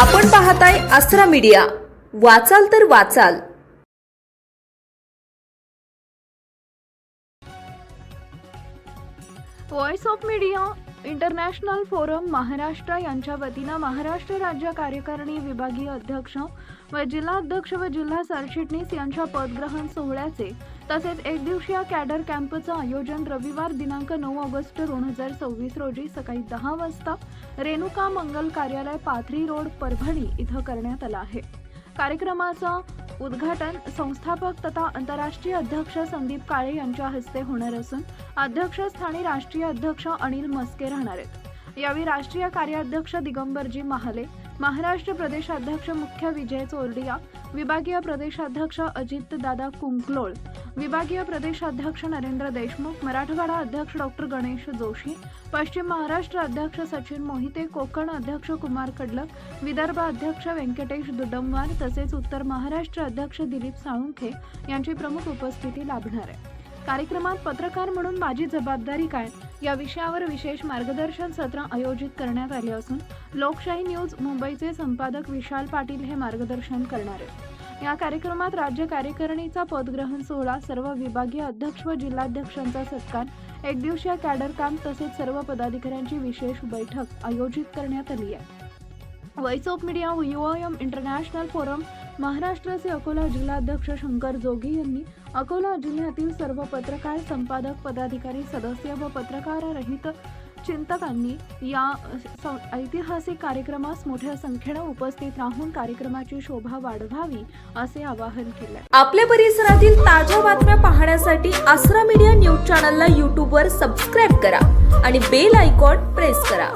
आपण पाहताय आसरा मीडिया, वाचाल तर वाचाल। Voice of media international forum Maharashtra यांच्या वतीने महाराष्ट्र राज्य कार्यकारिणी विभागीय अध्यक्ष व जिल्हा अध्यक्ष व जिल्हा सरचिटणीस यांच्या पदग्रहण सोहळ्याचे तसेच एक दिवसीय कॅडर कॅम्पचे आयोजन रविवार दिनांक 9 ऑगस्ट 2026 रोजी सकाळी 10 वाजता रेणुका मंगल कार्यालय पाथरी रोड परभणी इथं करण्यात आला आहे। कार्यक्रमाचा उद्घाटन संस्थापक तथा आंतरराष्ट्रीय अध्यक्ष संदीप काळे यांच्या हस्ते होणार असून अध्यक्षस्थानी राष्ट्रीय अध्यक्ष अनिल मस्के राहणार आहेत। यावेळी राष्ट्रीय कार्याध्यक्ष दिगंबरजी महाले, महाराष्ट्र प्रदेशाध्यक्ष मुख्य विजय चोरडिया, विभागीय प्रदेशाध्यक्ष अजित दादा कुंकलोळ, विभागीय प्रदेशाध्यक्ष नरेंद्र देशमुख, मराठवाडा अध्यक्ष डॉक्टर गणेश जोशी, पश्चिम महाराष्ट्र अध्यक्ष सचिन मोहिते, कोकण अध्यक्ष कुमार कडलक, विदर्भ अध्यक्ष व्यंकटेश दुडमवार तसेच उत्तर महाराष्ट्र अध्यक्ष दिलीप साळुंखे यांची प्रमुख उपस्थिती लाभणार आहे। कार्यक्रमात पत्रकार म्हणून माझी जबाबदारी काय या विषयावर विशेष मार्गदर्शन सत्र आयोजित करण्यात आले असून लोकशाही न्यूज मुंबईचे संपादक विशाल पाटील हे मार्गदर्शन करणार आहेत। या कार्यक्रमात राज्य कार्यकारिणीचा पदग्रहण सोहळा, सर्व विभागीय अध्यक्ष व जिल्हाध्यक्षांचा सत्कार, एक दिवसीय कॅडर कॅम्प तसेच सर्व पदाधिकाऱ्यांची विशेष बैठक आयोजित करण्यात आली आहे। Voice of media UOM international forum महाराष्ट्राचे अकोला जिल्हाध्यक्ष शंकर जोगी यांनी अकोला जिल्ह्यातील सर्व पत्रकार, संपादक, पदाधिकारी, सदस्य व पत्रकाररहित चिंतकांनी या ऐतिहासिक कार्यक्रमास मोठ्या संख्येने उपस्थित राहून कार्यक्रमाची शोभा वाढवावी असे आवाहन केले। आपल्या परिसरातील ताज्या बातम्या पाहण्यासाठी आसरा मीडिया न्यूज चॅनलला YouTube वर सबस्क्राइब करा आणि बेल आयकॉन प्रेस करा।